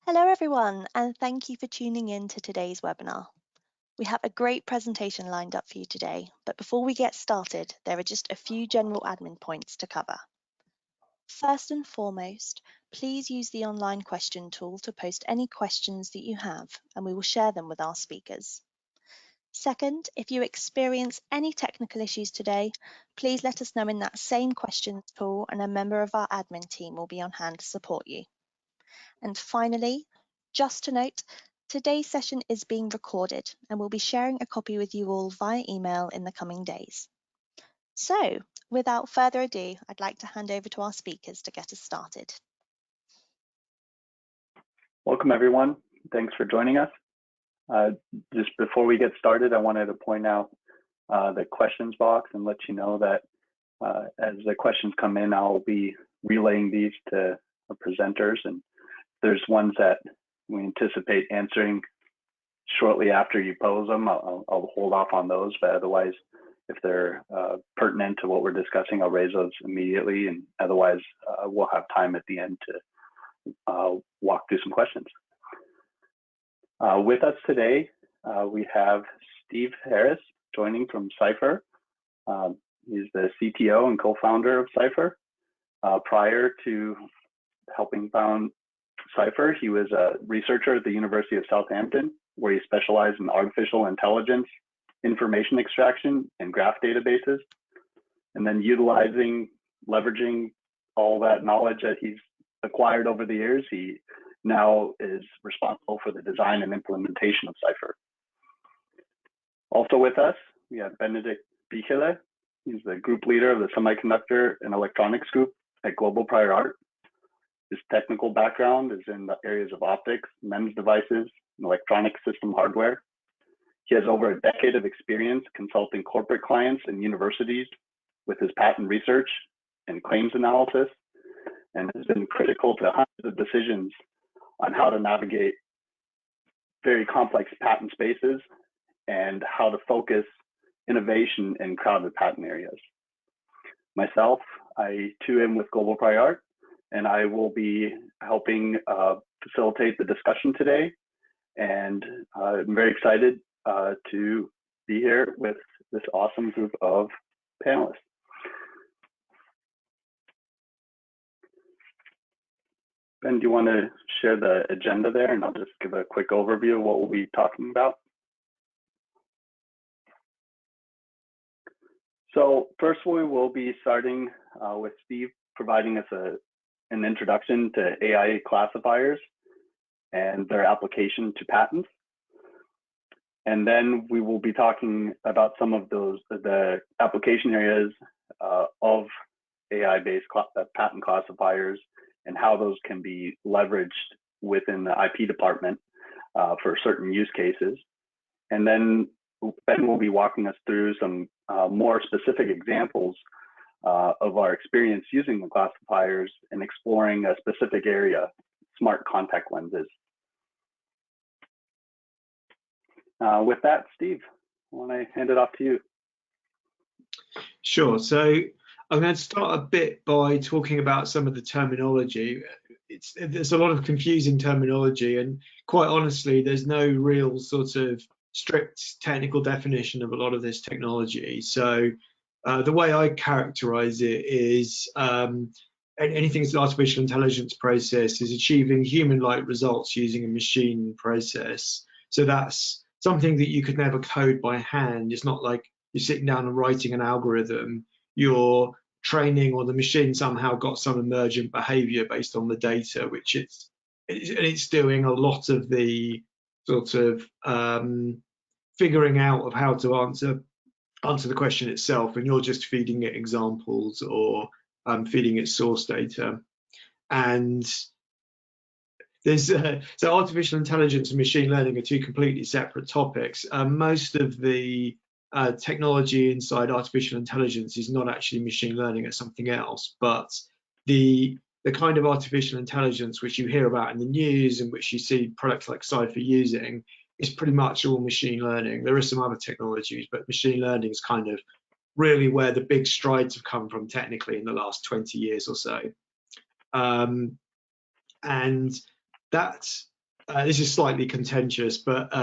Hello everyone, and thank you for tuning in to today's webinar. We have a great presentation lined up for you today, but before we get started, there are just a few general admin points to cover. First and foremost, please use the online question tool to post any questions that you have, and we will share them with our speakers. Second, if you experience any technical issues today, please let us know in that same questions tool, and a member of our admin team will be on hand to support you. And finally, just to note, today's session is being recorded and we'll be sharing a copy with you all via email in the coming days. So, without further ado, I'd like to hand over to our speakers to get us started. Welcome everyone. Thanks for joining us. Just before we get started, I wanted to point out the questions box and let you know that as the questions come in, I'll be relaying these to the presenters, and there's ones that we anticipate answering shortly after you pose them. I'll hold off on those, but otherwise, if they're pertinent to what we're discussing, I'll raise those immediately, and otherwise we'll have time at the end to walk through some questions. With us today, we have Steve Harris joining from Cipher. He's the CTO and co-founder of Cipher. Prior to helping found Cipher, he was a researcher at the University of Southampton, where he specialized in artificial intelligence, information extraction, and graph databases. And then leveraging all that knowledge that he's acquired over the years, he now is responsible for the design and implementation of Cipher. Also with us, we have Benedict Bichele. He's the group leader of the Semiconductor and Electronics Group at Global Prior Art. His technical background is in the areas of optics, MEMS devices, and electronic system hardware. He has over a decade of experience consulting corporate clients and universities with his patent research and claims analysis, and has been critical to hundreds of decisions on how to navigate very complex patent spaces and how to focus innovation in crowded patent areas. Myself, I too am with Global Prior Art, and I will be helping facilitate the discussion today. And I'm very excited to be here with this awesome group of panelists. Ben, do you want to share the agenda there? And I'll just give a quick overview of what we'll be talking about. So first, we will be starting with Steve providing us an introduction to AI classifiers and their application to patents. And then we will be talking about some of the application areas of AI-based patent classifiers and how those can be leveraged within the IP department for certain use cases. And then Ben will be walking us through some more specific examples of our experience using the classifiers and exploring a specific area, smart contact lenses. With that, Steve, I want to hand it off to you. Sure. So I'm going to start a bit by talking about some of the terminology. There's a lot of confusing terminology, and quite honestly, there's no real sort of strict technical definition of a lot of this technology. So the way I characterize it is anything that's an artificial intelligence process is achieving human-like results using a machine process. So that's something that you could never code by hand. It's not like you're sitting down and writing an algorithm. You're training, or the machine somehow got some emergent behavior based on the data, which it's doing a lot of the sort of figuring out of how to answer the question itself, and you're just feeding it examples or feeding it source data. And there's so artificial intelligence and machine learning are two completely separate topics. Most of the technology inside artificial intelligence is not actually machine learning, it's something else. But the kind of artificial intelligence which you hear about in the news and which you see products like Cipher using is pretty much all machine learning. There are some other technologies, but machine learning is kind of really where the big strides have come from technically in the last 20 years or so. And that this is slightly contentious, but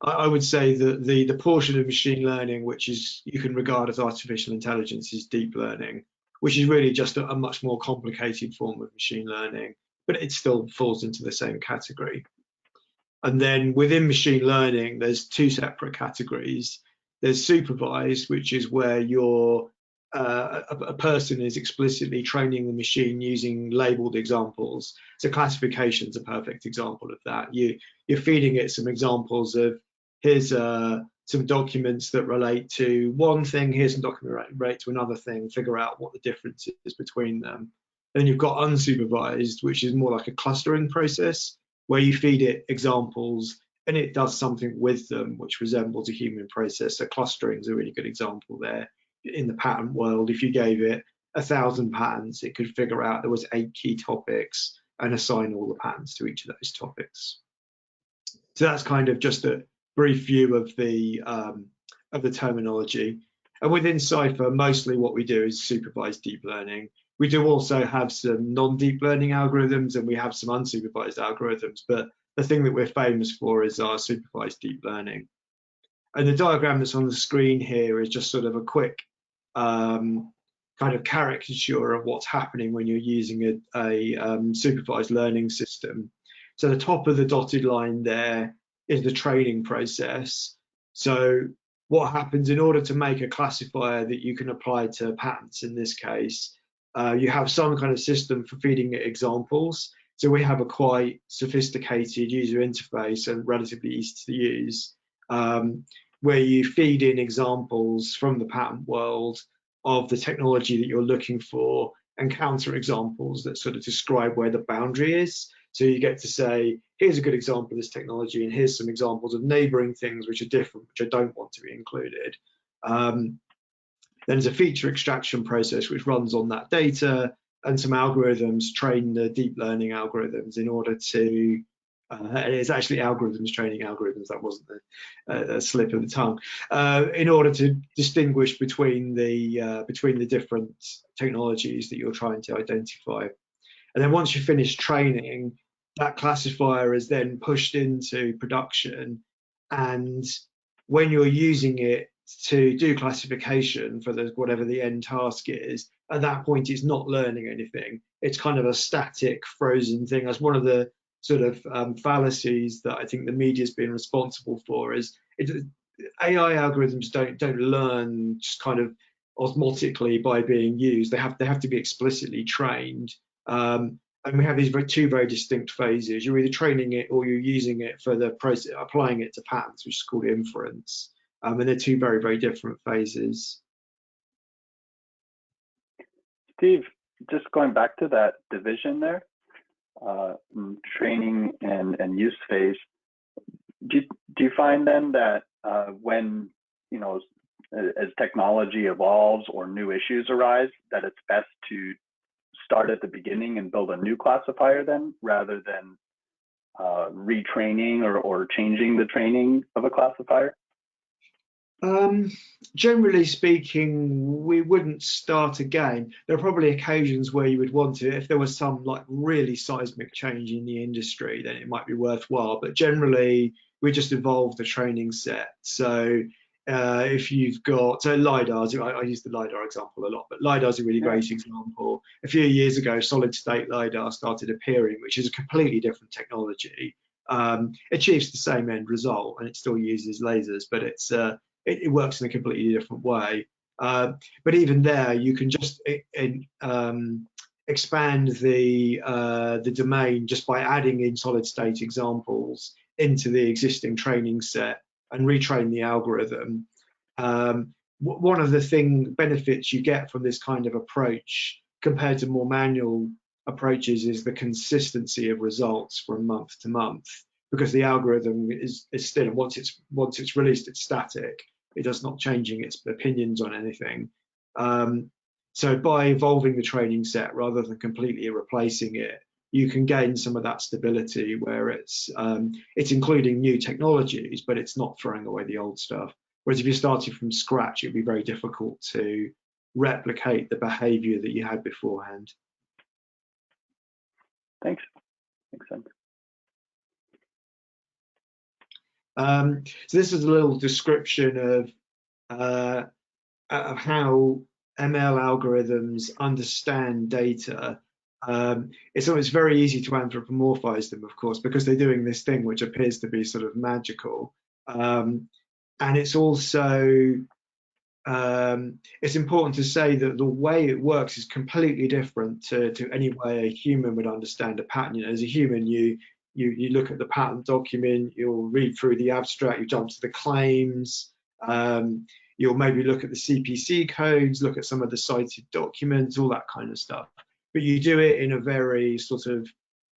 I would say that the portion of machine learning which is you can regard as artificial intelligence is deep learning, which is really just a much more complicated form of machine learning, but it still falls into the same category. And then within machine learning, there's two separate categories. There's supervised, which is where a person is explicitly training the machine using labeled examples. So classification is a perfect example of that. You're feeding it some examples of here's some documents that relate to one thing, here's some documents that relate to another thing, figure out what the difference is between them. Then you've got unsupervised, which is more like a clustering process where you feed it examples and it does something with them which resembles a human process. So clustering is a really good example there. In the patent world, if you gave it 1,000 patents, it could figure out there was 8 key topics and assign all the patents to each of those topics. So that's kind of just a brief view of the terminology. And within Cipher, mostly what we do is supervised deep learning. We do also have some non-deep learning algorithms and we have some unsupervised algorithms, but the thing that we're famous for is our supervised deep learning. And the diagram that's on the screen here is just sort of a quick kind of caricature of what's happening when you're using a supervised learning system. So the top of the dotted line there is the training process. So what happens in order to make a classifier that you can apply to patents in this case, you have some kind of system for feeding it examples. So we have a quite sophisticated user interface and relatively easy to use, where you feed in examples from the patent world of the technology that you're looking for and counter examples that sort of describe where the boundary is. So you get to say, here's a good example of this technology and here's some examples of neighboring things which are different, which I don't want to be included. Then there's a feature extraction process which runs on that data, and some algorithms train the deep learning algorithms in order to it's actually algorithms training algorithms. That wasn't a slip of the tongue. In order to distinguish between the different technologies that you're trying to identify. And then once you finish training, that classifier is then pushed into production. And when you're using it to do classification for whatever the end task is, at that point, it's not learning anything. It's kind of a static, frozen thing. That's one of the sort of fallacies that I think the media's been responsible for. Is AI algorithms don't learn just kind of osmotically by being used. They have to be explicitly trained. And we have these two very distinct phases. You're either training it or you're using it for the process, applying it to patents, which is called inference. And they're two very, very different phases. Steve, just going back to that division there, training and use phase, do you find then that when, you know, as technology evolves or new issues arise, that it's best to start at the beginning and build a new classifier then, rather than retraining or changing the training of a classifier? Generally speaking, we wouldn't start again. There are probably occasions where you would want to, if there was some like really seismic change in the industry, then it might be worthwhile. But generally, we just evolve the training set. So if you've got, so LiDARs, I use the LiDAR example a lot, but LiDAR is a really great example. A few years ago, solid state LiDAR started appearing, which is a completely different technology. Achieves the same end result and it still uses lasers, but it works in a completely different way. But even there, you can just expand the domain just by adding in solid state examples into the existing training set and retrain the algorithm. One of the benefits you get from this kind of approach compared to more manual approaches is the consistency of results from month to month, because the algorithm is still, once it's released, it's static. It does not changing its opinions on anything. So by evolving the training set rather than completely replacing it, you can gain some of that stability where it's including new technologies, but it's not throwing away the old stuff. Whereas if you're starting from scratch, it'd be very difficult to replicate the behavior that you had beforehand. Thanks. Makes sense. So this is a little description of how ML algorithms understand data. It's very easy to anthropomorphize them, of course, because they're doing this thing which appears to be sort of magical. And it's also it's important to say that the way it works is completely different to any way a human would understand a pattern. You know, as a human, you look at the patent document, you'll read through the abstract, you jump to the claims, you'll maybe look at the CPC codes, look at some of the cited documents, all that kind of stuff. But you do it in a very sort of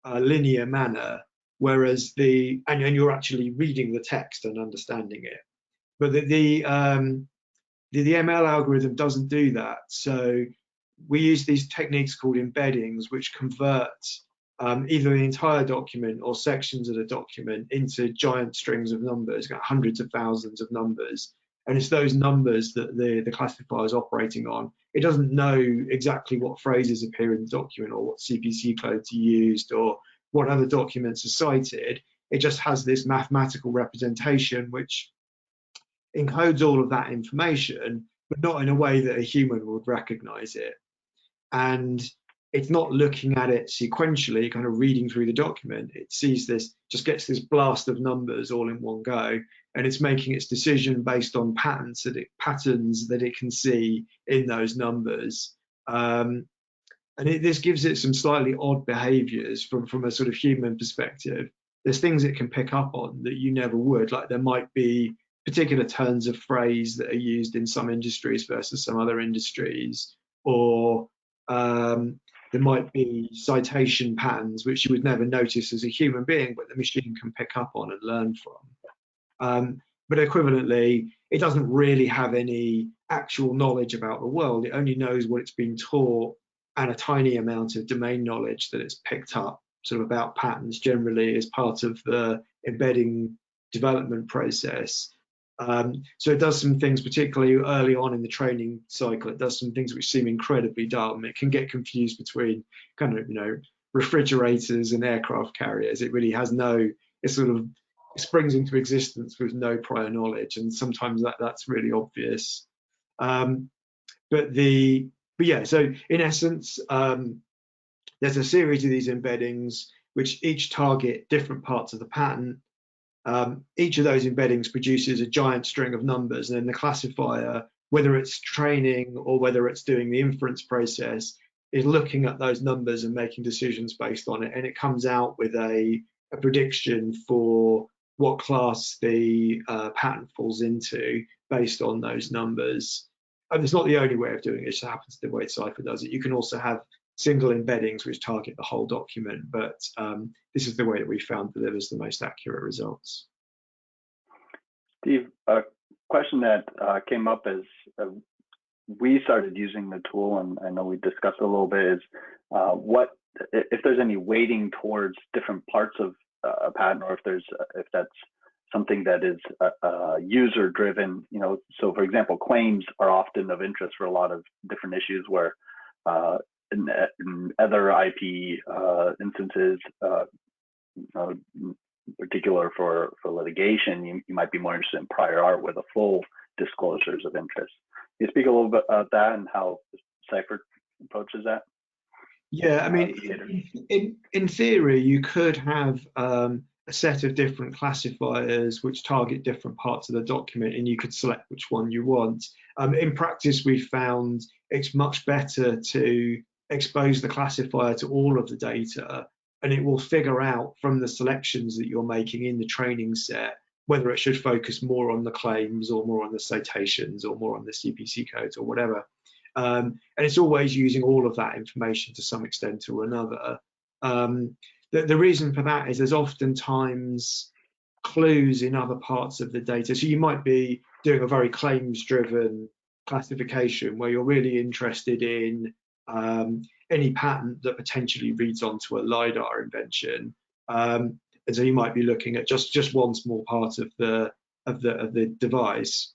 linear manner, whereas and you're actually reading the text and understanding it. But the ML algorithm doesn't do that. So we use these techniques called embeddings, which convert either the entire document or sections of the document into giant strings of numbers, got hundreds of thousands of numbers. And it's those numbers that the classifier is operating on. It doesn't know exactly what phrases appear in the document or what CPC codes are used or what other documents are cited. It just has this mathematical representation which encodes all of that information, but not in a way that a human would recognize it. And it's not looking at it sequentially, kind of reading through the document. It sees this, just gets this blast of numbers all in one go, and it's making its decision based on patterns that it can see in those numbers. And this gives it some slightly odd behaviors from a sort of human perspective. There's things it can pick up on that you never would, like there might be particular turns of phrase that are used in some industries versus some other industries, or there might be citation patterns which you would never notice as a human being, but the machine can pick up on and learn from. But equivalently, it doesn't really have any actual knowledge about the world. It only knows what it's been taught and a tiny amount of domain knowledge that it's picked up sort of about patterns generally as part of the embedding development process. So it does some things, particularly early on in the training cycle, it does some things which seem incredibly dumb. It can get confused between kind of, refrigerators and aircraft carriers. It really has it springs into existence with no prior knowledge, and sometimes that's really obvious. But yeah, so in essence, there's a series of these embeddings which each target different parts of the pattern. Each of those embeddings produces a giant string of numbers, and then the classifier, whether it's training or whether it's doing the inference process, is looking at those numbers and making decisions based on it, and it comes out with a prediction for what class the pattern falls into based on those numbers. And it's not the only way of doing it, it just happens the way Cipher does it. You can also have single embeddings which target the whole document, but this is the way that we found delivers the most accurate results. Steve, a question that came up as we started using the tool, and I know we discussed a little bit, is what if there's any weighting towards different parts of a pattern, or if that's something that is user driven. So for example, claims are often of interest for a lot of different issues where in other IP instances, in particular for litigation, you might be more interested in prior art with a full disclosures of interest. Can you speak a little bit about that and how Cipher approaches that? Yeah, I mean, in theory, you could have a set of different classifiers which target different parts of the document, and you could select which one you want. In practice, we found it's much better to expose the classifier to all of the data, and it will figure out from the selections that you're making in the training set whether it should focus more on the claims or more on the citations or more on the CPC codes or whatever. And it's always using all of that information to some extent or another. The reason for that is there's oftentimes clues in other parts of the data. So you might be doing a very claims-driven classification where you're really interested in any patent that potentially reads onto a LiDAR invention. And so you might be looking at just one small part of the device.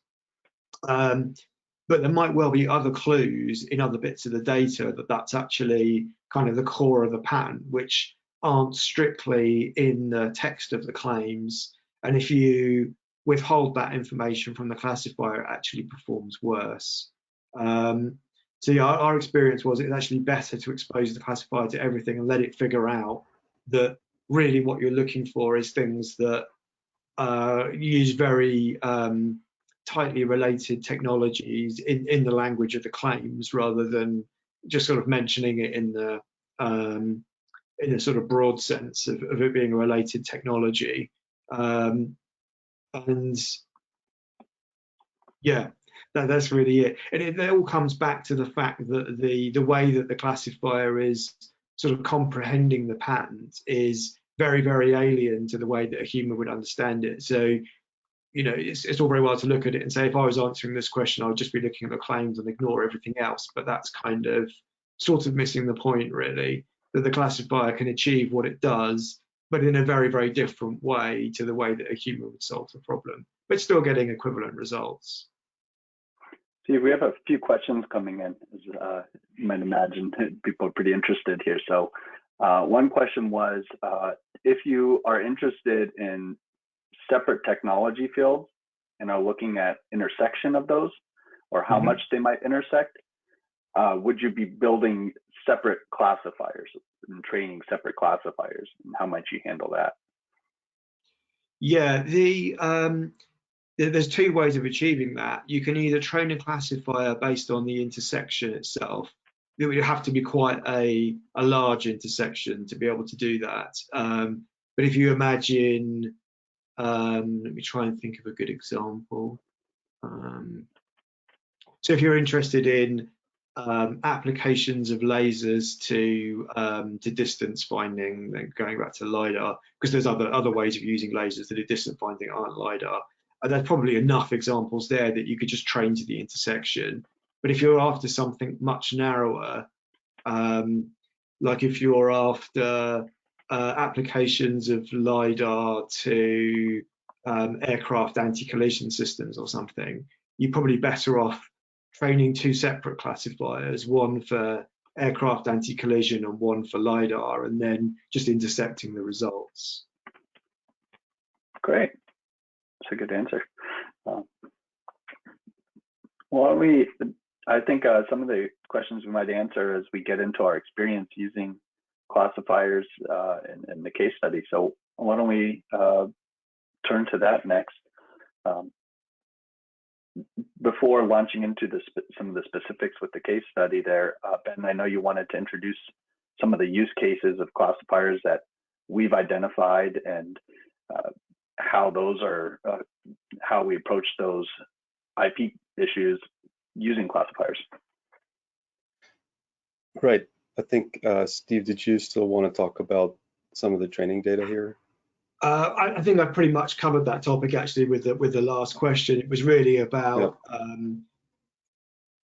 But there might well be other clues in other bits of the data that's actually kind of the core of the patent, which aren't strictly in the text of the claims. And if you withhold that information from the classifier, it actually performs worse. So yeah, our experience was it's actually better to expose the classifier to everything and let it figure out that really what you're looking for is things that use very tightly related technologies in the language of the claims, rather than just sort of mentioning it in a sort of broad sense of it being a related technology. And yeah, that's really it. And it all comes back to the fact that the way that the classifier is sort of comprehending the patent is very, very alien to the way that a human would understand it. So, you know, it's all very well to look at it and say, if I was answering this question, I would just be looking at the claims and ignore everything else. But that's kind of sort of missing the point, really, that the classifier can achieve what it does, but in a very, very different way to the way that a human would solve the problem, but still getting equivalent results. See, we have a few questions coming in. As you might imagine, people are pretty interested here. So one question was, if you are interested in separate technology fields and are looking at intersection of those, or how much they might intersect, would you be building separate classifiers and training separate classifiers, and how might you handle that? Yeah, there's two ways of achieving that. You can either train a classifier based on the intersection itself. It would have to be quite a large intersection to be able to do that. But if you imagine, let me try and think of a good example. So if you're interested in applications of lasers to distance finding, then going back to LiDAR, because there's other ways of using lasers that are distance finding aren't LiDAR. And there's probably enough examples there that you could just train to the intersection. But if you're after something much narrower, like if you're after applications of LiDAR to aircraft anti-collision systems or something, you're probably better off training two separate classifiers, one for aircraft anti-collision and one for LiDAR, and then just intercepting the results. Great. That's a good answer. I think some of the questions we might answer as we get into our experience using classifiers in the case study. So why don't we turn to that next? Before launching into some of the specifics with the case study there, Ben, I know you wanted to introduce some of the use cases of classifiers that we've identified and how those are, how we approach those IP issues using classifiers. Right. I think, Steve, did you still want to talk about some of the training data here? I think I pretty much covered that topic actually with the last question. It was really about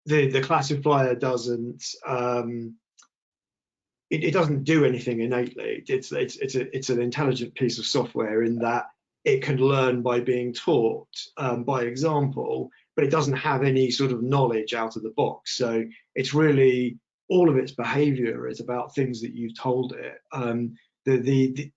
the classifier doesn't it doesn't do anything innately. It's an intelligent piece of software in that it can learn by being taught by example, but it doesn't have any sort of knowledge out of the box. So it's really all of its behavior is about things that you've told it. The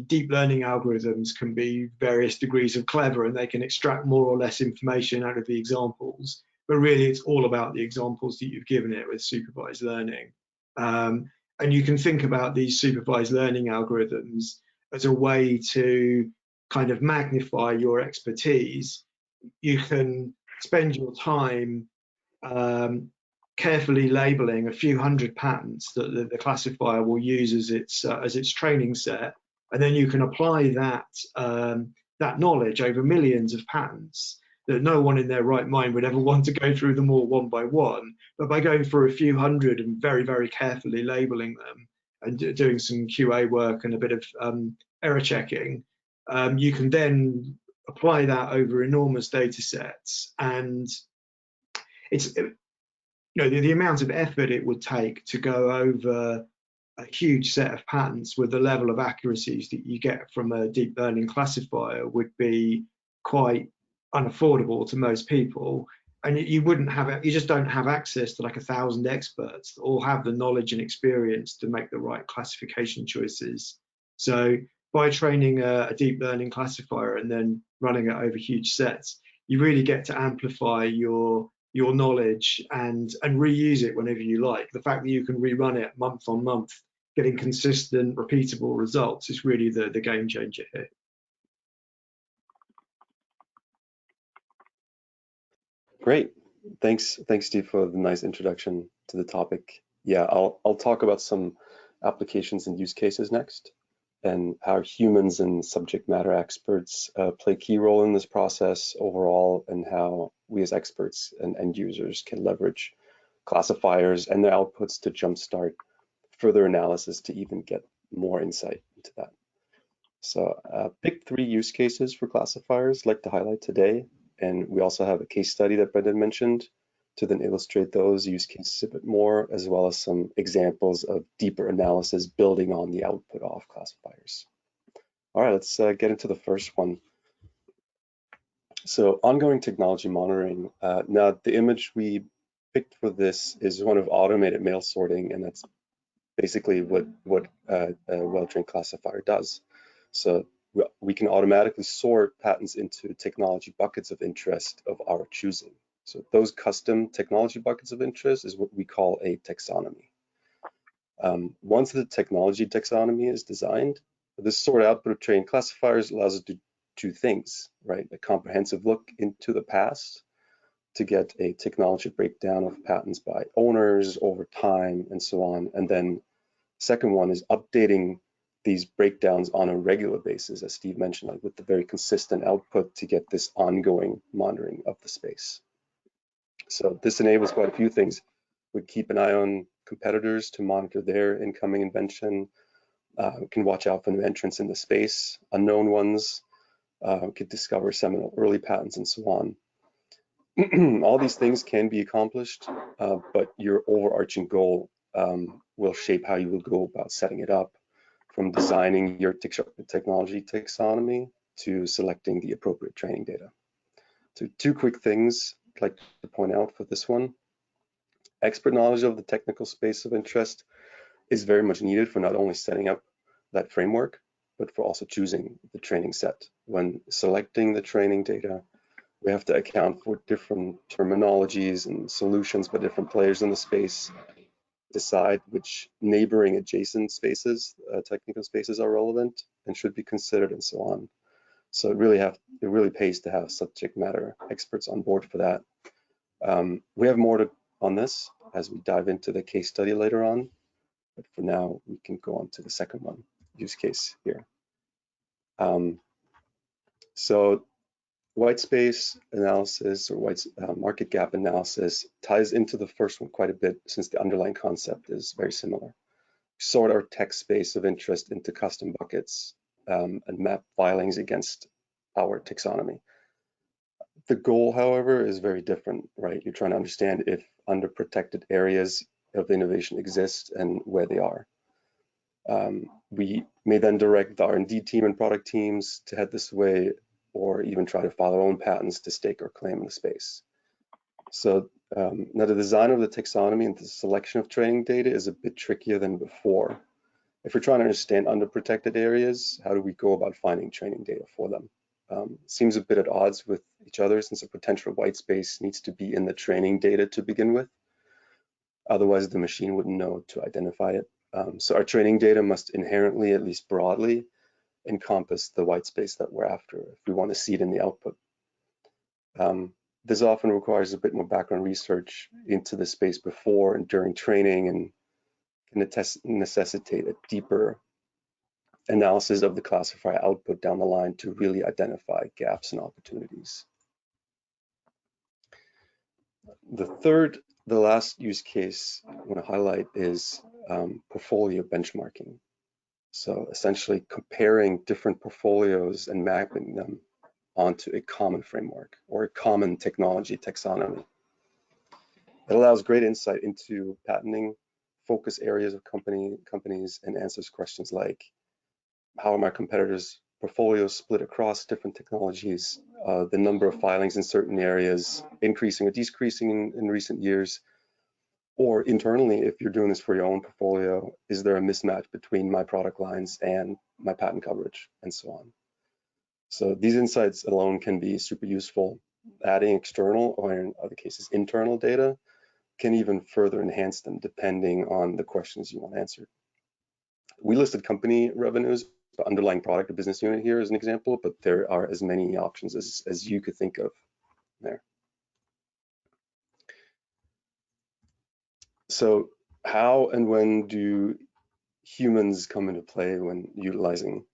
deep learning algorithms can be various degrees of clever, and they can extract more or less information out of the examples, but really it's all about the examples that you've given it with supervised learning. And you can think about these supervised learning algorithms as a way to kind of magnify your expertise. You can spend your time carefully labeling a few hundred patents that the classifier will use as its training set, and then you can apply that knowledge over millions of patents that no one in their right mind would ever want to go through them all one by one. But by going through a few hundred and very, very carefully labeling them and doing some QA work and a bit of error checking, you can then apply that over enormous data sets. And it's, you know, the amount of effort it would take to go over a huge set of patents with the level of accuracies that you get from a deep learning classifier would be quite unaffordable to most people. And you wouldn't have it, you just don't have access to like 1,000 experts that all have the knowledge and experience to make the right classification choices. So by training a deep learning classifier and then running it over huge sets, you really get to amplify your knowledge and reuse it whenever you like. The fact that you can rerun it month on month, getting consistent, repeatable results is really the game changer here. Great. Thanks, Steve, for the nice introduction to the topic. Yeah, I'll talk about some applications and use cases next, and how humans and subject matter experts play a key role in this process overall, and how we as experts and end users can leverage classifiers and their outputs to jumpstart further analysis to even get more insight into that. So pick 3 use cases for classifiers I'd like to highlight today. And we also have a case study that Brendan mentioned to then illustrate those use cases a bit more, as well as some examples of deeper analysis building on the output of classifiers. All right, let's get into the first one. So ongoing technology monitoring. Now, the image we picked for this is one of automated mail sorting, and that's basically what a well-trained classifier does. So we can automatically sort patents into technology buckets of interest of our choosing. So those custom technology buckets of interest is what we call a taxonomy. Once the technology taxonomy is designed, this sort output of trained classifiers allows us to do 2 things, right? A comprehensive look into the past to get a technology breakdown of patents by owners over time and so on. And then second one is updating these breakdowns on a regular basis, as Steve mentioned, like with the very consistent output to get this ongoing monitoring of the space. So this enables quite a few things. We keep an eye on competitors to monitor their incoming invention. We can watch out for new entrants in the space, unknown ones, could discover seminal early patents and so on. All these things can be accomplished, but your overarching goal will shape how you will go about setting it up, from designing your technology taxonomy to selecting the appropriate training data. So 2 quick things I'd like to point out for this one. Expert knowledge of the technical space of interest is very much needed for not only setting up that framework, but for also choosing the training set. When selecting the training data, we have to account for different terminologies and solutions by different players in the space, decide which neighboring adjacent spaces, technical spaces are relevant and should be considered, and so on. So it really pays to have subject matter experts on board for that. We have more on this as we dive into the case study later on, but for now we can go on to the second one, use case here. So white space analysis or market gap analysis ties into the first one quite a bit, since the underlying concept is very similar. We sort our text space of interest into custom buckets and map filings against our taxonomy. The goal, however, is very different, right? You're trying to understand if underprotected areas of innovation exist and where they are. We may then direct the R&D team and product teams to head this way, or even try to file our own patents to stake our claim in the space. So now the design of the taxonomy and the selection of training data is a bit trickier than before. If we're trying to understand underprotected areas, how do we go about finding training data for them? Seems a bit at odds with each other, since a potential white space needs to be in the training data to begin with. Otherwise, the machine wouldn't know to identify it. So our training data must inherently, at least broadly, encompass the white space that we're after if we want to see it in the output. This often requires a bit more background research into the space before and during training, and can necessitate a deeper analysis of the classifier output down the line to really identify gaps and opportunities. The last use case I want to highlight is portfolio benchmarking. So essentially comparing different portfolios and mapping them onto a common framework or a common technology taxonomy. It allows great insight into patenting focus areas of companies and answers questions like, how are my competitors' portfolios split across different technologies, the number of filings in certain areas increasing or decreasing in recent years, Or internally, if you're doing this for your own portfolio, is there a mismatch between my product lines and my patent coverage, and so on. So these insights alone can be super useful. Adding external, or in other cases, internal data can even further enhance them depending on the questions you want answered. We listed company revenues, the underlying product or business unit here as an example, but there are as many options as you could think of there. So how and when do humans come into play when utilizing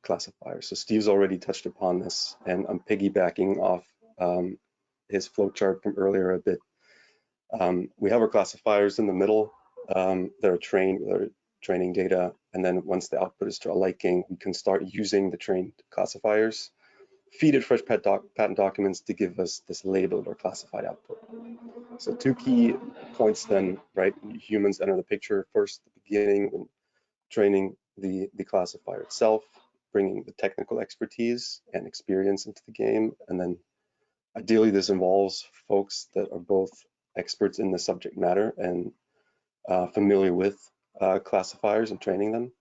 classifiers? So Steve's already touched upon this, and I'm piggybacking off his flowchart from earlier a bit. We have our classifiers in the middle that are training data, and then once the output is to our liking, we can start using the trained classifiers, feed it fresh patent documents to give us this labeled or classified output. So two key points then, right? Humans enter the picture first at the beginning when training the classifier itself, bringing the technical expertise and experience into the game, and then ideally this involves folks that are both experts in the subject matter and familiar with classifiers and training them.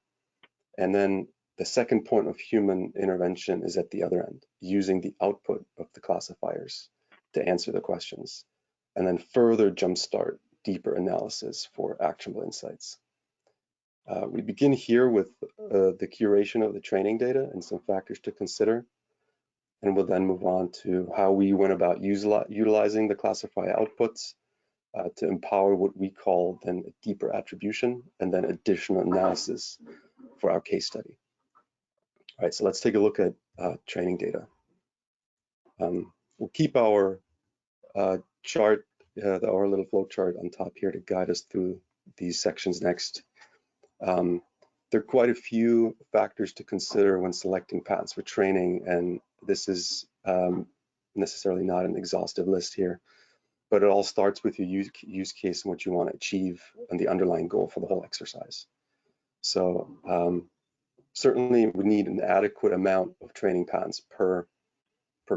And then the second point of human intervention is at the other end, using the output of the classifiers to answer the questions, and then further jumpstart deeper analysis for actionable insights. We begin here with the curation of the training data and some factors to consider, and we'll then move on to how we went about utilizing the classifier outputs to empower what we call then a deeper attribution and then additional analysis for our case study. All right, so let's take a look at training data. We'll keep our chart, our little flow chart on top here to guide us through these sections next. There are quite a few factors to consider when selecting patents for training, and this is necessarily not an exhaustive list here, but it all starts with your use case and what you want to achieve and the underlying goal for the whole exercise. So certainly we need an adequate amount of training patents per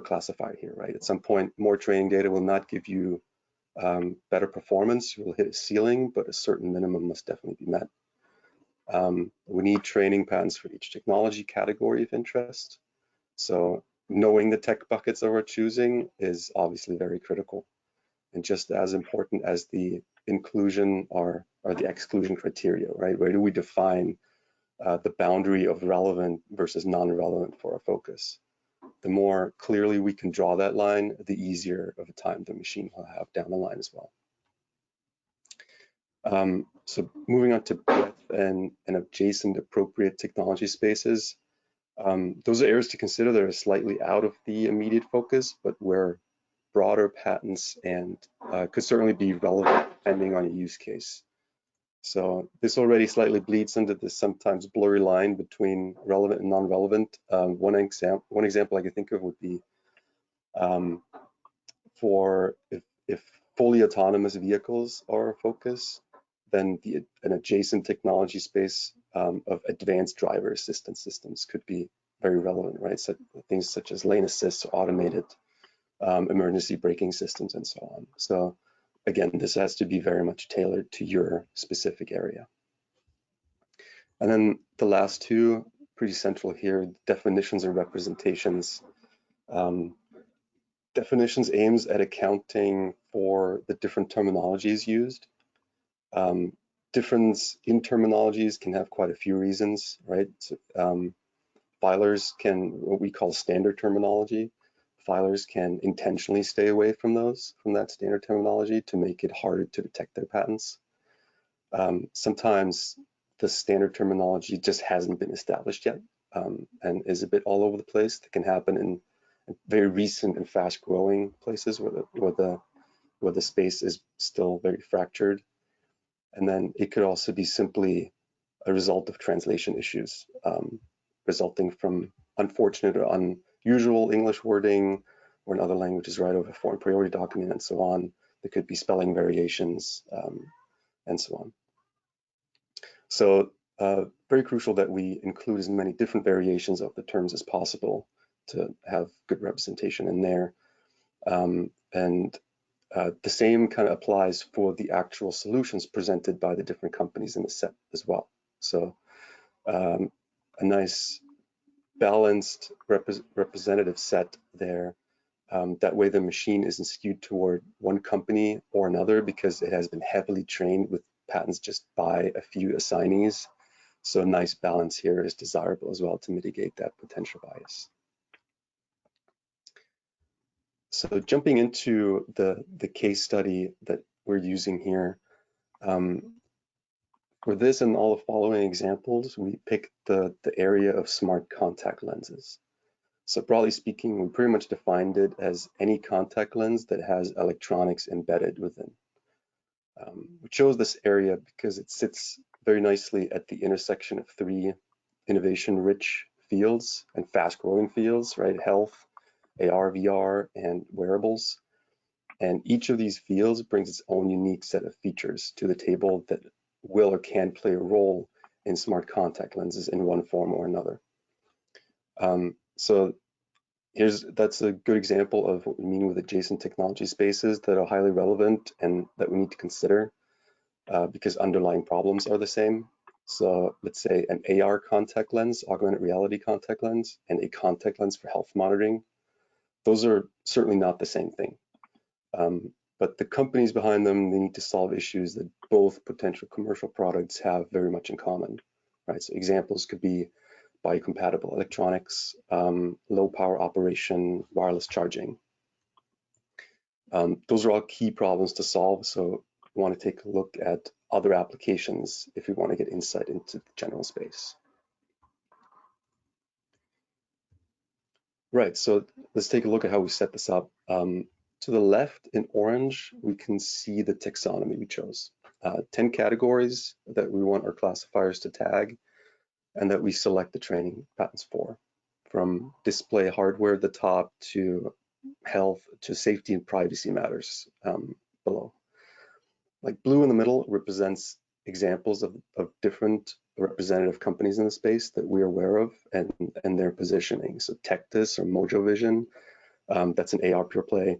classifier here, right? At some point, more training data will not give you better performance. You will hit a ceiling, but a certain minimum must definitely be met. We need training patents for each technology category of interest. So knowing the tech buckets that we're choosing is obviously very critical, and just as important as the inclusion or the exclusion criteria, right? Where do we define the boundary of relevant versus non-relevant for our focus? The more clearly we can draw that line, the easier of a time the machine will have down the line as well. So moving on to breadth and adjacent appropriate technology spaces. Those are areas to consider that are slightly out of the immediate focus, but where broader patents and could certainly be relevant depending on your use case. So this already slightly bleeds into this sometimes blurry line between relevant and non-relevant. One example I could think of would be for if fully autonomous vehicles are a focus, then an adjacent technology space of advanced driver assistance systems could be very relevant, right? So things such as lane assist, automated emergency braking systems, and so on. So again, this has to be very much tailored to your specific area. And then the last two, pretty central here, definitions and representations. Definitions aims at accounting for the different terminologies used. Difference in terminologies can have quite a few reasons, right? So, filers can, what we call standard terminology, filers can intentionally stay away from that standard terminology to make it harder to detect their patents. Sometimes the standard terminology just hasn't been established yet and is a bit all over the place. That can happen in very recent and fast growing places where the space is still very fractured. And then it could also be simply a result of translation issues resulting from unfortunate or unusual English wording, or in other languages, right, over foreign priority document and so on. There could be spelling variations and so on. So very crucial that we include as many different variations of the terms as possible to have good representation in there. And the same kind of applies for the actual solutions presented by the different companies in the set as well. So a nice balanced representative set there. That way the machine isn't skewed toward one company or another because it has been heavily trained with patents just by a few assignees. So a nice balance here is desirable as well to mitigate that potential bias. So jumping into the case study that we're using here, for this and all the following examples, we picked the area of smart contact lenses. So broadly speaking, we pretty much defined it as any contact lens that has electronics embedded within. We chose this area because it sits very nicely at the intersection of three innovation-rich fields and fast-growing fields, right? Health, AR, VR, and wearables. And each of these fields brings its own unique set of features to the table that will or can play a role in smart contact lenses in one form or another. So that's a good example of what we mean with adjacent technology spaces that are highly relevant and that we need to consider because underlying problems are the same. So let's say an AR contact lens, augmented reality contact lens, and a contact lens for health monitoring. Those are certainly not the same thing. But the companies behind them, they need to solve issues that both potential commercial products have very much in common, right? So examples could be biocompatible electronics, low power operation, wireless charging. Those are all key problems to solve. So we want to take a look at other applications if we want to get insight into the general space. Right, so let's take a look at how we set this up. To the left in orange, we can see the taxonomy we chose. 10 categories that we want our classifiers to tag and that we select the training patents for, from display hardware at the top to health to safety and privacy matters below. Like blue in the middle represents examples of different representative companies in the space that we're aware of and their positioning. So Tectus or Mojo Vision, that's an AR pure play.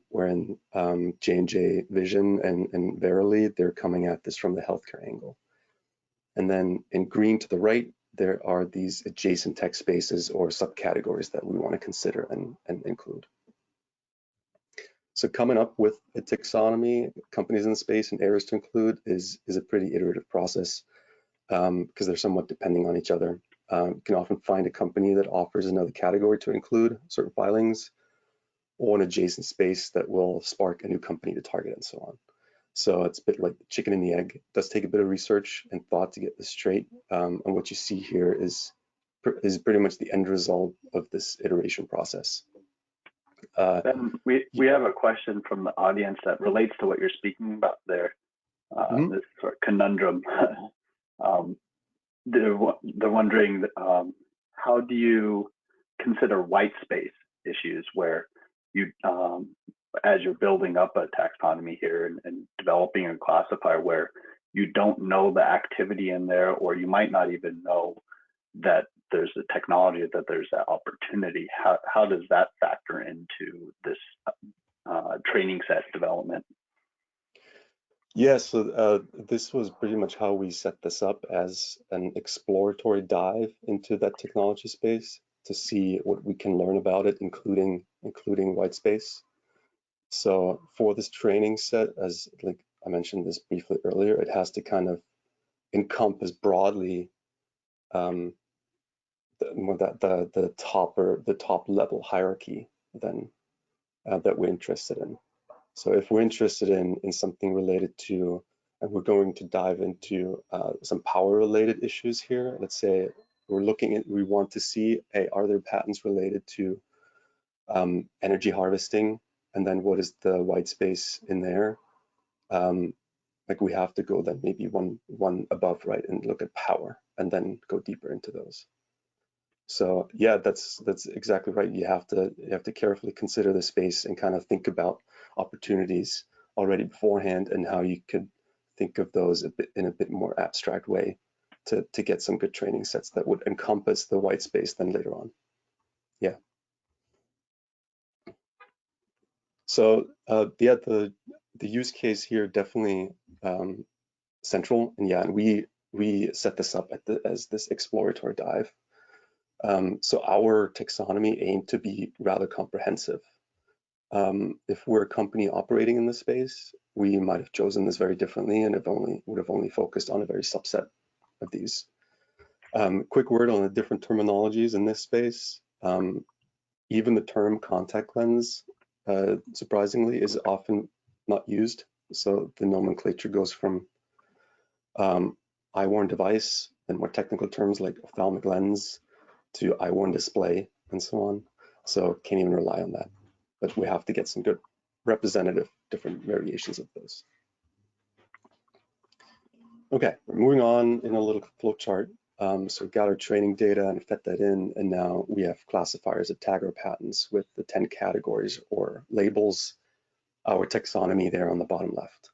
Wherein J&J Vision and Verily, they're coming at this from the healthcare angle. And then in green to the right, there are these adjacent tech spaces or subcategories that we want to consider and include. So coming up with a taxonomy, companies in the space and areas to include is a pretty iterative process because they're somewhat depending on each other. You can often find a company that offers another category to include certain filings, or an adjacent space that will spark a new company to target and so on. So it's a bit like the chicken and the egg. It does take a bit of research and thought to get this straight. And what you see here is pretty much the end result of this iteration process. Ben, we have a question from the audience that relates to what you're speaking about there. This sort of conundrum. They're wondering, how do you consider white space issues where you, as you're building up a taxonomy here and developing a classifier where you don't know the activity in there, or you might not even know that there's a technology, that there's that opportunity. How does that factor into this training set development? Yeah, so this was pretty much how we set this up as an exploratory dive into that technology space to see what we can learn about it, including white space. So for this training set, as like I mentioned this briefly earlier, it has to kind of encompass broadly the top level hierarchy then that we're interested in. So if we're interested in something related to, and we're going to dive into some power related issues here, let's say we want to see, hey, are there patents related to energy harvesting? And then what is the white space in there? Like we have to go then maybe one above, right, and look at power and then go deeper into those. So yeah, that's exactly right. You have to carefully consider the space and kind of think about opportunities already beforehand and how you could think of those in a bit more abstract way to get some good training sets that would encompass the white space then later on. Yeah. So yeah, the use case here definitely central, and yeah, and we set this up as this exploratory dive. So our taxonomy aimed to be rather comprehensive. If we're a company operating in this space, we might have chosen this very differently and would have only focused on a very subset of these. Quick word on the different terminologies in this space. Even the term contact lens, surprisingly, is often not used. So the nomenclature goes from eye-worn device and more technical terms like ophthalmic lens to eye-worn display and so on. So can't even rely on that. But we have to get some good representative different variations of those. Okay, we're moving on in a little flow chart. So we got our training data and fed that in, and now we have classifiers that tag our patents with the 10 categories or labels, our taxonomy there on the bottom left.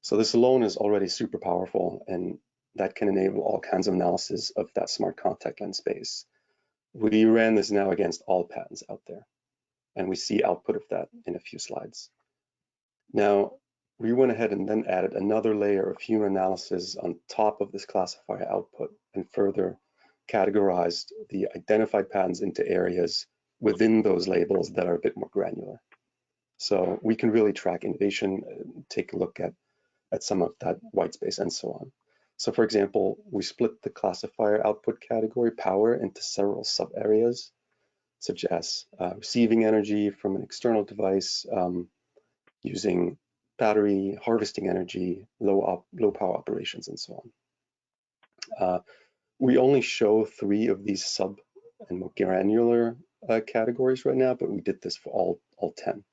So this alone is already super powerful, and that can enable all kinds of analysis of that smart contact lens space. We ran this now against all patents out there, and we see output of that in a few slides. Now, we went ahead and then added another layer of human analysis on top of this classifier output and further categorized the identified patents into areas within those labels that are a bit more granular. So we can really track innovation, take a look at some of that white space and so on. So for example, we split the classifier output category power into several sub areas, such as receiving energy from an external device, using battery, harvesting energy, low power operations, and so on. We only show 3 of these sub and more granular categories right now, but we did this for all 10.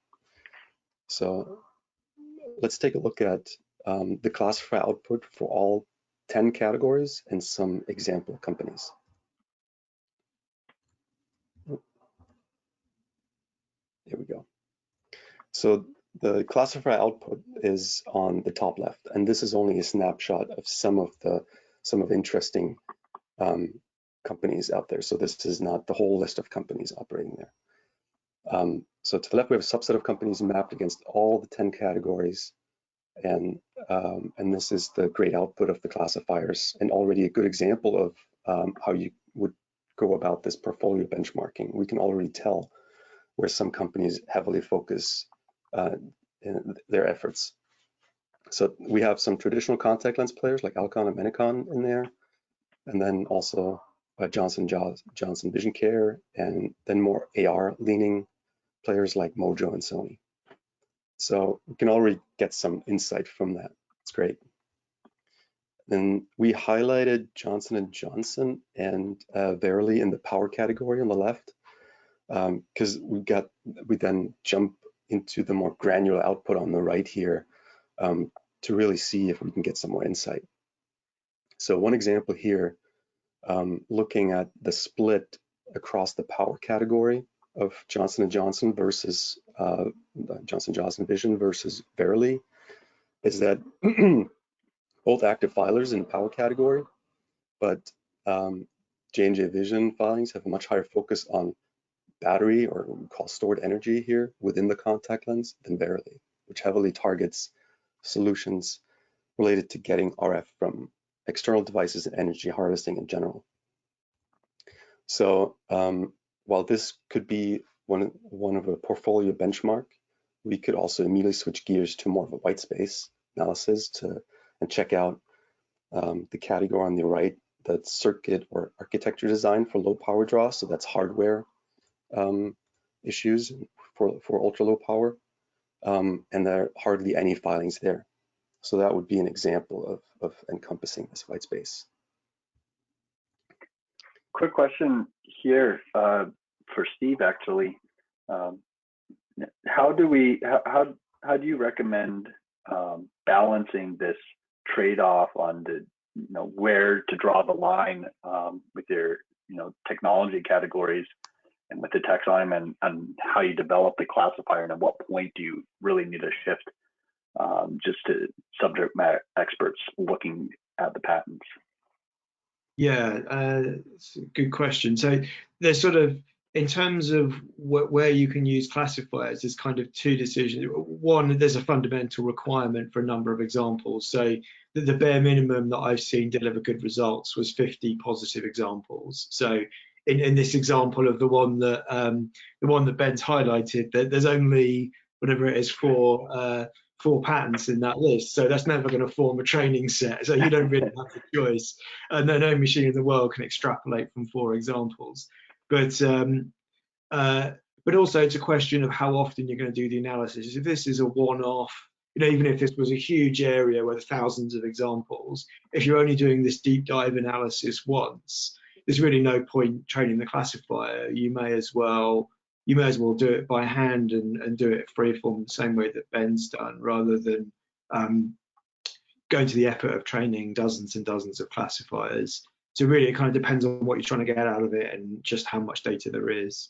So let's take a look at the classifier output for all 10 categories and some example companies. Here we go. So the classifier output is on the top left, and this is only a snapshot of some of interesting companies out there. So this is not the whole list of companies operating there. So to the left, we have a subset of companies mapped against all the 10 categories, and this is the great output of the classifiers, and already a good example of how you would go about this portfolio benchmarking. We can already tell where some companies heavily focus in their efforts. So we have some traditional contact lens players like Alcon and Menicon in there, and then also Johnson Vision Care, and then more AR leaning players like Mojo and Sony. So we can already get some insight from that. It's great. Then we highlighted Johnson & Johnson and Verily in the power category on the left, because we then jump into the more granular output on the right here to really see if we can get some more insight. So one example here, looking at the split across the power category of Johnson & Johnson versus Johnson Vision versus Verily, is that both active filers in the power category, but J&J Vision filings have a much higher focus on battery, or what we call stored energy here within the contact lens, than Verily, which heavily targets solutions related to getting RF from external devices and energy harvesting in general. So while this could be one of a portfolio benchmark, we could also immediately switch gears to more of a white space analysis and check out the category on the right, that's circuit or architecture design for low power draw. So that's hardware issues for ultra low power, and there are hardly any filings there. So that would be an example of encompassing this white space. Quick question here for Steve, actually. How do you recommend balancing this trade-off on the where to draw the line with your technology categories and with the taxonomy, and how you develop the classifier, and at what point do you really need a shift just to subject matter experts looking at the patents? Yeah, it's a good question. So there's sort of, in terms of where you can use classifiers, there's kind of two decisions. One, there's a fundamental requirement for a number of examples. So the bare minimum that I've seen deliver good results was 50 positive examples. So in this example of the one that Ben's highlighted, there's only whatever it is four patents in that list. So that's never going to form a training set. So you don't really have the choice. And no machine in the world can extrapolate from 4 examples. But also it's a question of how often you're going to do the analysis. If this is a one-off, even if this was a huge area with thousands of examples, if you're only doing this deep dive analysis once, there's really no point training the classifier. You may as well do it by hand and do it freeform the same way that Ben's done, rather than going to the effort of training dozens and dozens of classifiers. So really, it kind of depends on what you're trying to get out of it and just how much data there is.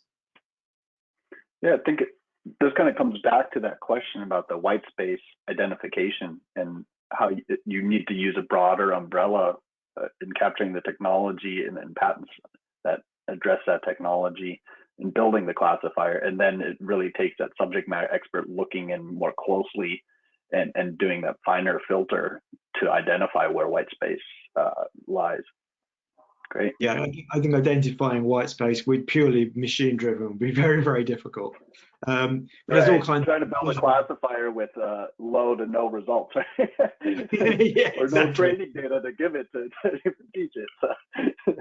Yeah, I think this kind of comes back to that question about the white space identification and how you need to use a broader umbrella in capturing the technology and patents that address that technology and building the classifier. And then it really takes that subject matter expert looking in more closely and doing that finer filter to identify where white space lies. Great. Yeah, I think identifying white space with purely machine driven would be very, very difficult. There's all kinds trying to build a classifier with low to no results, right? Yeah, or exactly. no training data to give it to teach it. So.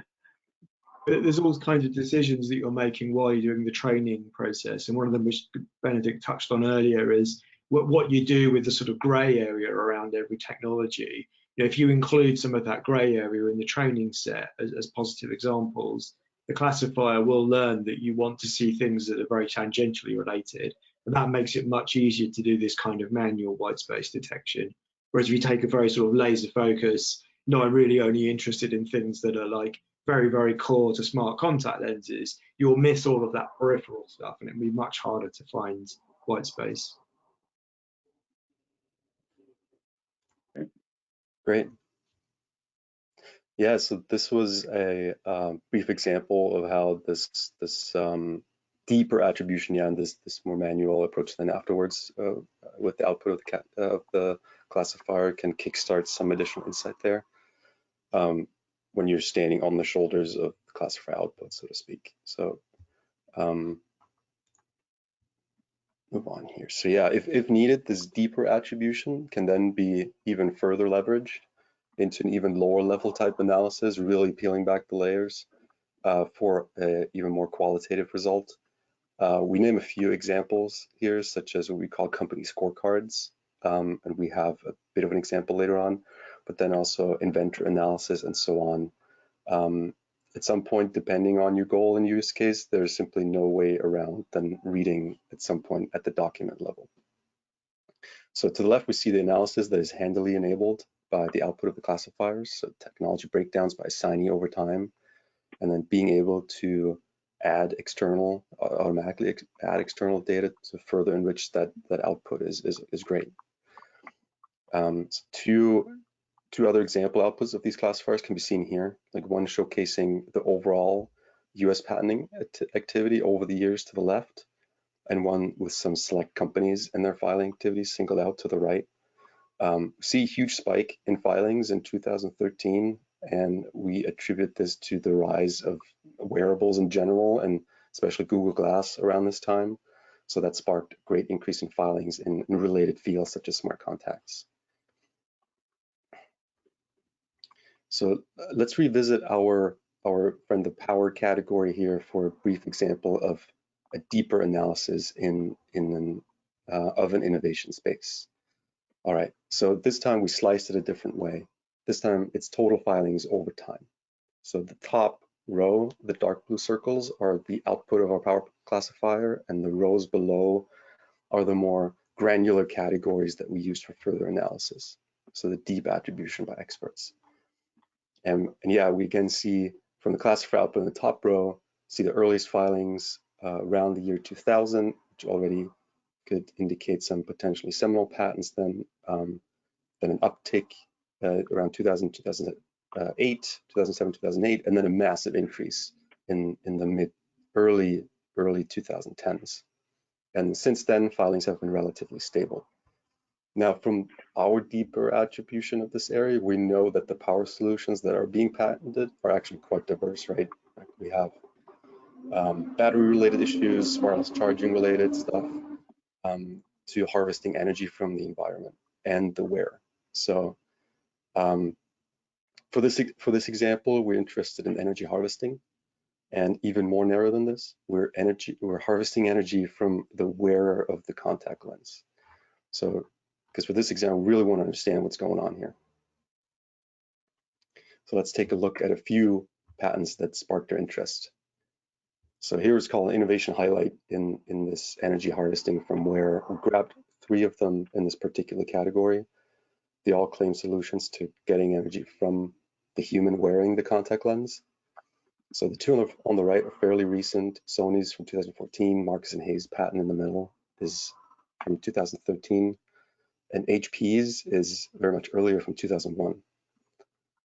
There's all kinds of decisions that you're making while you're doing the training process, and one of them, which Benedict touched on earlier, is what you do with the sort of grey area around every technology. If you include some of that grey area in the training set as positive examples, the classifier will learn that you want to see things that are very tangentially related, and that makes it much easier to do this kind of manual white space detection. Whereas if you take a very sort of laser focus, no, I'm really only interested in things that are like very, very core to smart contact lenses, you'll miss all of that peripheral stuff, and it'll be much harder to find white space. Great. Yeah, so this was a brief example of how this deeper attribution, and this more manual approach then afterwards with the output of the classifier can kickstart some additional insight there when you're standing on the shoulders of the classifier output, so to speak. So move on here. So yeah, if needed, this deeper attribution can then be even further leveraged into an even lower level type analysis, really peeling back the layers for an even more qualitative result. We name a few examples here, such as what we call company scorecards, and we have a bit of an example later on, but then also inventor analysis and so on. At some point, depending on your goal and use case, there's simply no way around than reading at some point at the document level. So to the left, we see the analysis that is handily enabled by the output of the classifiers, so technology breakdowns by assigning over time, and then being able to add automatically add external data to further enrich that output is great. So two other example outputs of these classifiers can be seen here, like one showcasing the overall US patenting activity over the years to the left, and one with some select companies and their filing activities singled out to the right. We see a huge spike in filings in 2013, and we attribute this to the rise of wearables in general, and especially Google Glass around this time. So that sparked a great increase in filings in related fields such as smart contacts. So let's revisit our friend the power category here for a brief example of a deeper analysis of an innovation space. All right, so this time we sliced it a different way. This time it's total filings over time. So the top row, the dark blue circles, are the output of our power classifier, and the rows below are the more granular categories that we use for further analysis. So the deep attribution by experts. And yeah, we can see from the classifier output in the top row, see the earliest filings around the year 2000, which already could indicate some potentially seminal patents, then an uptick around 2000, 2008, 2007, 2008, and then a massive increase in the early early 2010s. And since then, filings have been relatively stable. Now, from our deeper attribution of this area, we know that the power solutions that are being patented are actually quite diverse, right? We have battery-related issues, wireless charging-related stuff, to harvesting energy from the environment and the wearer. So for this example, we're interested in energy harvesting, and even more narrow than this, we're harvesting energy from the wearer of the contact lens. So, because for this example, we really want to understand what's going on here. So let's take a look at a few patents that sparked our interest. So here is called an innovation highlight in this energy harvesting from wearer. We grabbed 3 of them in this particular category. They all claim solutions to getting energy from the human wearing the contact lens. So the 2 on the right are fairly recent. Sony's from 2014, Marcus and Hayes patent in the middle is from 2013, and HP's is very much earlier from 2001.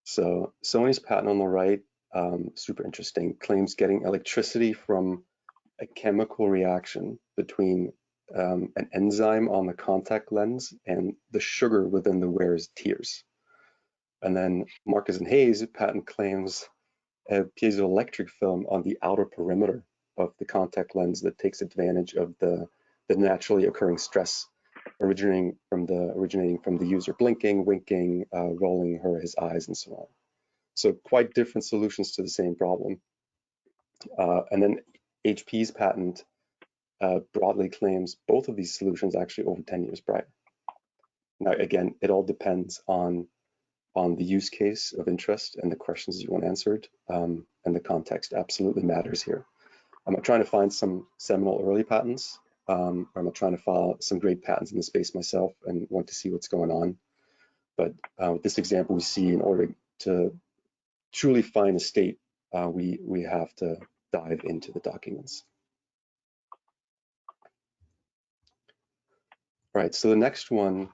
So Sony's patent on the right, super interesting, claims getting electricity from a chemical reaction between an enzyme on the contact lens and the sugar within the wearer's tears. And then Marcus and Hayes patent claims a piezoelectric film on the outer perimeter of the contact lens that takes advantage of the naturally occurring stress originating from the user blinking, winking, rolling his eyes, and so on. So quite different solutions to the same problem. And then HP's patent broadly claims both of these solutions actually over 10 years prior. Now, again, it all depends on the use case of interest and the questions you want answered, and the context absolutely matters here. I'm not trying to find some seminal early patents, or I'm not trying to file some great patents in the space myself and want to see what's going on. But with this example, we see in order to truly find a state, we have to dive into the documents. All right, so the next one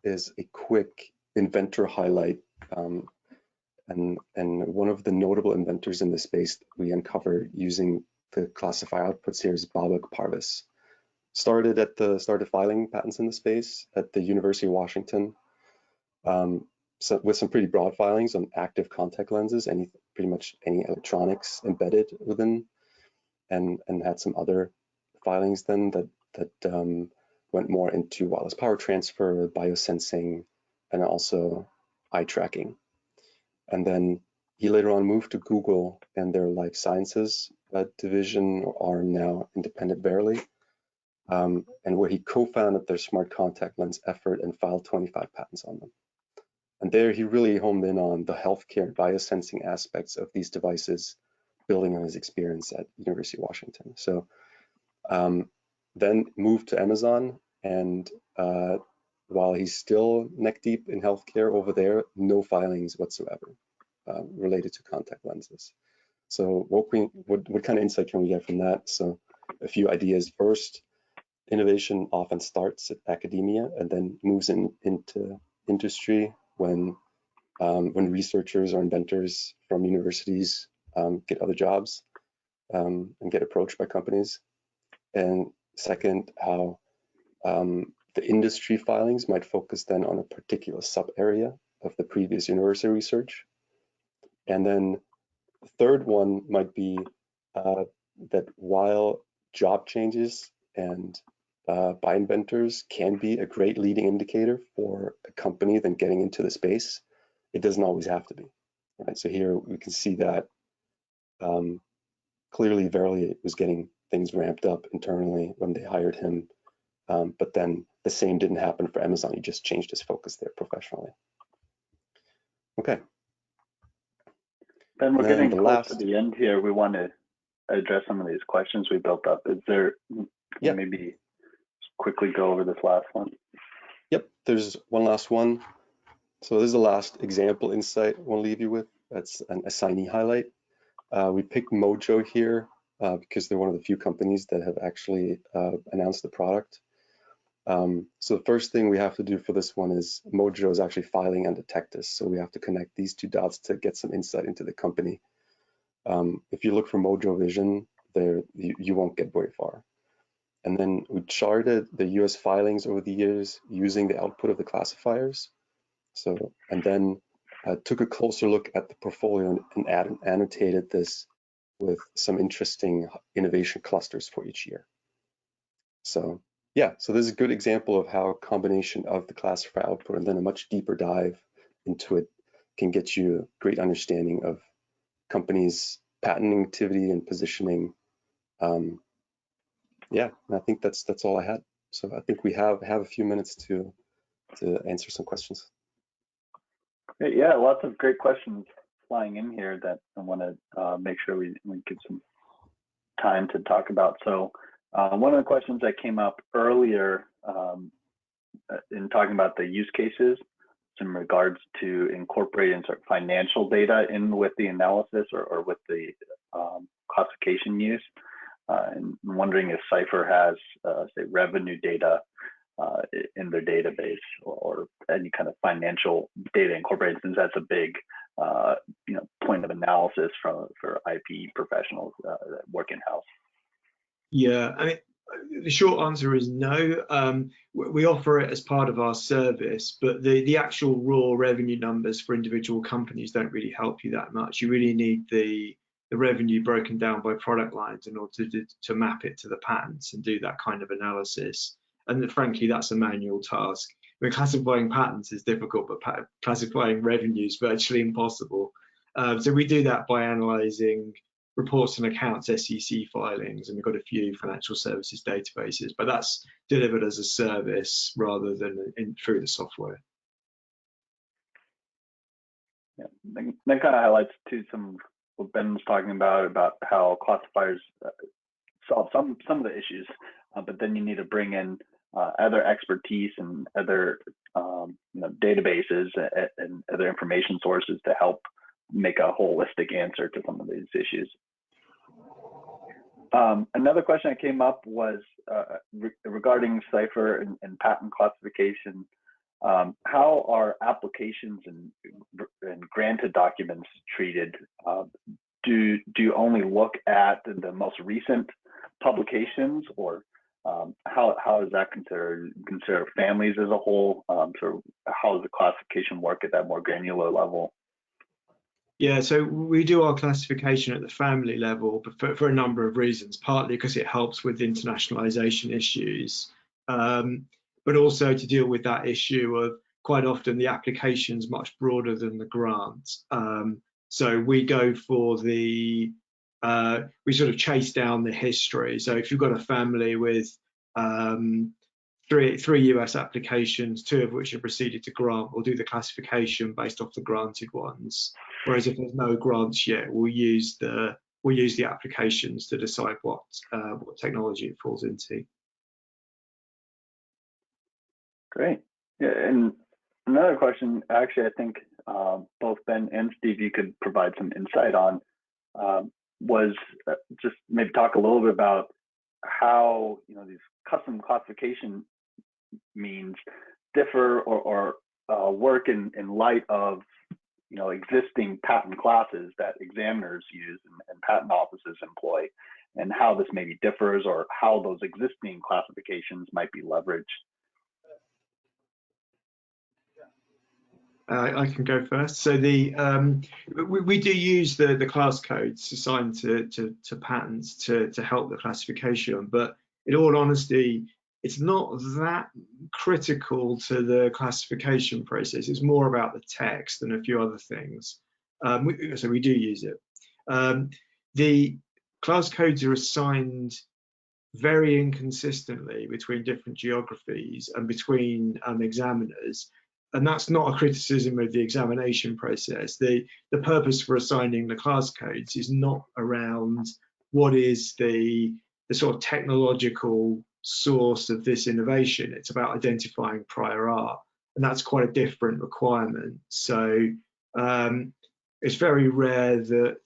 is a quick inventor highlight, and one of the notable inventors in this space we uncovered using the classifier outputs here is Babak Parvis. Started filing patents in the space at the University of Washington, so with some pretty broad filings on active contact lenses, pretty much any electronics embedded within, and had some other filings then that went more into wireless power transfer, biosensing, and also eye tracking. And then he later on moved to Google and their life sciences division, or arm now, independent barely, and where he co-founded their smart contact lens effort and filed 25 patents on them. And there he really homed in on the healthcare biosensing aspects of these devices, building on his experience at University of Washington. So then moved to Amazon, and while he's still neck deep in healthcare over there, no filings whatsoever related to contact lenses. So what kind of insight can we get from that? So a few ideas. First, innovation often starts at academia and then moves into industry when researchers or inventors from universities get other jobs and get approached by companies. And second, how the industry filings might focus then on a particular sub area of the previous university research. And then the third one might be that while job changes and by inventors can be a great leading indicator for a company then getting into the space, it doesn't always have to be. Right? So here we can see that clearly Verily was getting things ramped up internally when they hired him, but then the same didn't happen for Amazon. He just changed his focus there professionally. Okay. Ben, we're getting close to the end here. We want to address some of these questions we built up. Is there, maybe quickly go over this last one? Yep, there's one last one. So this is the last example insight I want to leave you with. That's an assignee highlight. We picked Mojo here because they're one of the few companies that have actually announced the product. So the first thing we have to do for this one is Mojo is actually filing under Tectus. So we have to connect these 2 dots to get some insight into the company. If you look for Mojo Vision, you won't get very far. And then we charted the US filings over the years using the output of the classifiers. So, and then took a closer look at the portfolio and annotated this with some interesting innovation clusters for each year. So yeah, so this is a good example of how a combination of the classifier output and then a much deeper dive into it can get you a great understanding of companies' patenting activity and positioning. Yeah, and I think that's all I had. So I think we have a few minutes to answer some questions. Yeah, lots of great questions flying in here that I want to make sure we get some time to talk about. So one of the questions that came up earlier in talking about the use cases in regards to incorporating sort of financial data in with the analysis or with the classification use, and I'm wondering if Cipher has say revenue data in their database or any kind of financial data incorporated, since that's a big point of analysis for IP professionals that work in-house. Yeah, I mean, the short answer is no. We offer it as part of our service, but the actual raw revenue numbers for individual companies don't really help you that much. You really need the revenue broken down by product lines in order to map it to the patents and do that kind of analysis. And frankly, that's a manual task. I mean, classifying patents is difficult, but classifying revenue is virtually impossible. So we do that by analysing reports and accounts, SEC filings, and we've got a few financial services databases, but that's delivered as a service rather than through the software. Yeah, that kind of highlights too some what Ben was talking about how classifiers solve some of the issues, but then you need to bring in other expertise and other databases and other information sources to help make a holistic answer to some of these issues. Another question that came up was regarding Cipher and patent classification. How are applications and granted documents treated? Do you only look at the most recent publications, or how is that considered? Consider families as a whole? So how does the classification work at that more granular level? Yeah, so we do our classification at the family level, but for a number of reasons, partly because it helps with internationalization issues, but also to deal with that issue of quite often the application's much broader than the grant. So we go for we sort of chase down the history. So if you've got a family with three US applications, 2 of which have proceeded to grant, we'll do the classification based off the granted ones. Whereas if there's no grants yet, we'll use the applications to decide what technology it falls into. Great. Yeah, and another question, actually, I think both Ben and Steve, you could provide some insight on, was just maybe talk a little bit about how these custom classification means differ or work in light of existing patent classes that examiners use and patent offices employ, and how this maybe differs or how those existing classifications might be leveraged. I can go first. So we do use the class codes assigned to patents to help the classification, but in all honesty, it's not that critical to the classification process. It's more about the text and a few other things. So we do use it. The class codes are assigned very inconsistently between different geographies and between examiners. And that's not a criticism of the examination process. The purpose for assigning the class codes is not around what is the sort of technological source of this innovation. It's about identifying prior art, and that's quite a different requirement. So it's very rare that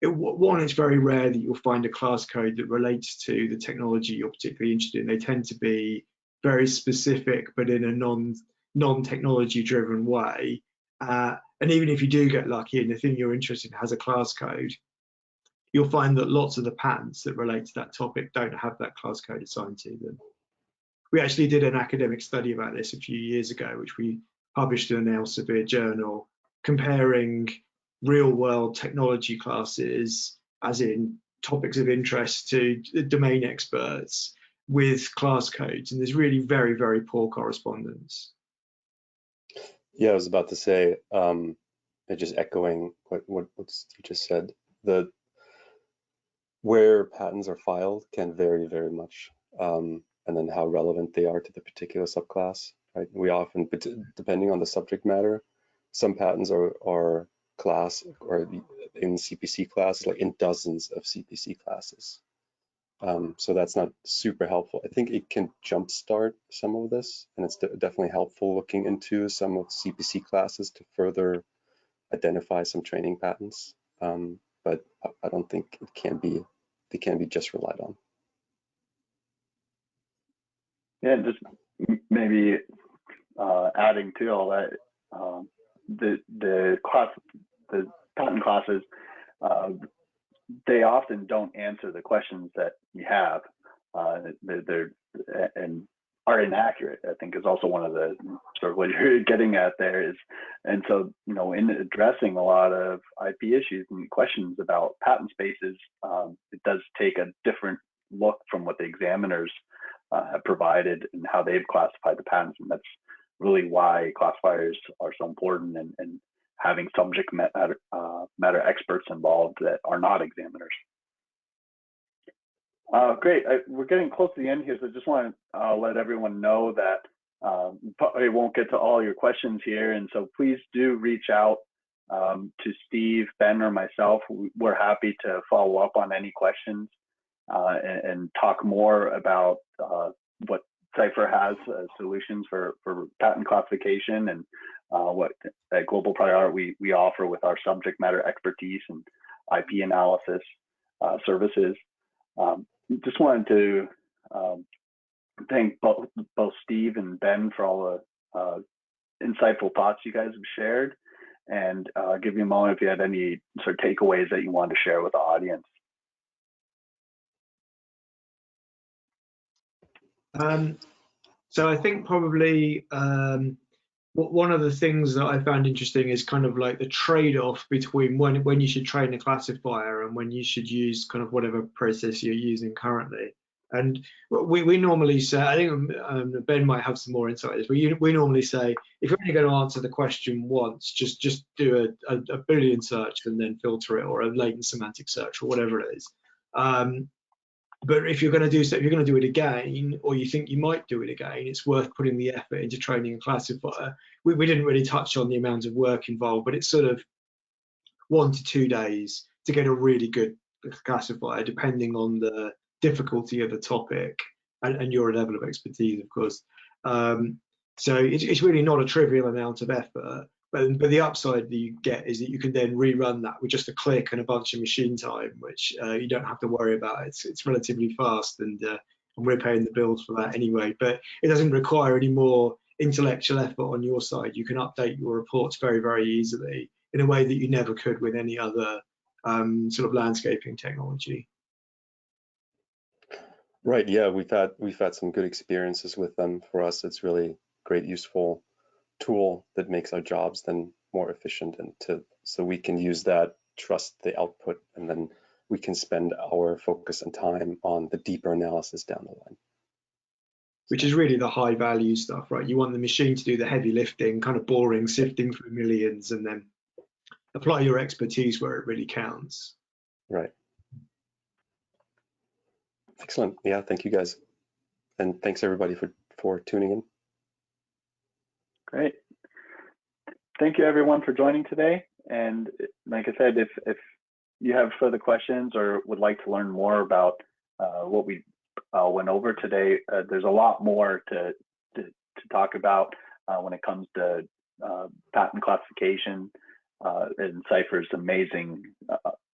it's very rare that you'll find a class code that relates to the technology you're particularly interested in. They tend to be very specific, but in a non-technology driven way. And even if you do get lucky and the thing you're interested in has a class code, you'll find that lots of the patents that relate to that topic don't have that class code assigned to them. We actually did an academic study about this a few years ago, which we published in an Elsevier journal, comparing real-world technology classes, as in topics of interest to domain experts, with class codes, and there's really very, very poor correspondence. Yeah, I was about to say, just echoing what Steve just said, where patents are filed can vary very much, and then how relevant they are to the particular subclass. Right? We often, depending on the subject matter, some patents are class or in CPC classes, like in dozens of CPC classes. So that's not super helpful. I think it can jumpstart some of this, and it's definitely helpful looking into some of the CPC classes to further identify some training patents. But I don't think they can be just relied on. Yeah, just maybe adding to all that, the patent classes, they often don't answer the questions that you have. They're and are inaccurate, I think, is also one of the sort of what you're getting at there is. And so, in addressing a lot of IP issues and questions about patent spaces, it does take a different look from what the examiners have provided and how they've classified the patents. And that's really why classifiers are so important, and having subject matter experts involved that are not examiners. Great. We're getting close to the end here, so I just want to let everyone know that probably won't get to all your questions here, and so please do reach out to Steve, Ben, or myself. We're happy to follow up on any questions and talk more about what Cipher has solutions for patent classification, and what at Global Priority we offer with our subject matter expertise and IP analysis services. Just wanted to thank both Steve and Ben for all the insightful thoughts you guys have shared, and give you a moment if you had any sort of takeaways that you wanted to share with the audience. So I think probably one of the things that I found interesting is kind of like the trade-off between when you should train a classifier and when you should use kind of whatever process you're using currently. And we normally say, I think Ben might have some more insight, but we normally say, if you're only going to answer the question once, just do a Boolean search and then filter it, or a latent semantic search, or whatever it is. But if you're going to do so, if you're going to do it again, or you think you might do it again, it's worth putting the effort into training a classifier. We didn't really touch on the amount of work involved, but it's sort of 1 to 2 days to get a really good classifier, depending on the difficulty of the topic and your level of expertise, of course. So it's really not a trivial amount of effort. But the upside that you get is that you can then rerun that with just a click and a bunch of machine time, which you don't have to worry about. It's relatively fast, and we're paying the bills for that anyway. But it doesn't require any more intellectual effort on your side. You can update your reports very, very easily in a way that you never could with any other sort of landscaping technology. Right. Yeah, we've had some good experiences with them. For us, it's really great, useful tool that makes our jobs then more efficient, and so we can use that, trust the output, and then we can spend our focus and time on the deeper analysis down the line. Which is really the high value stuff, right? You want the machine to do the heavy lifting, kind of boring, sifting through millions, and then apply your expertise where it really counts. Right. Excellent. Yeah, thank you guys. And thanks everybody for tuning in. Great. Thank you everyone for joining today. And like I said, if you have further questions or would like to learn more about what we went over today, there's a lot more to talk about when it comes to patent classification and Cipher's amazing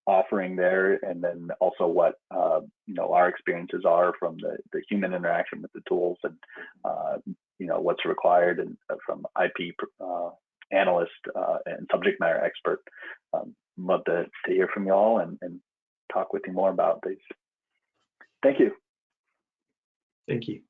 offering there, and then also what our experiences are from the human interaction with the tools, and what's required, and from IP analyst and subject matter expert. Love to hear from y'all and talk with you more about these. Thank you. Thank you.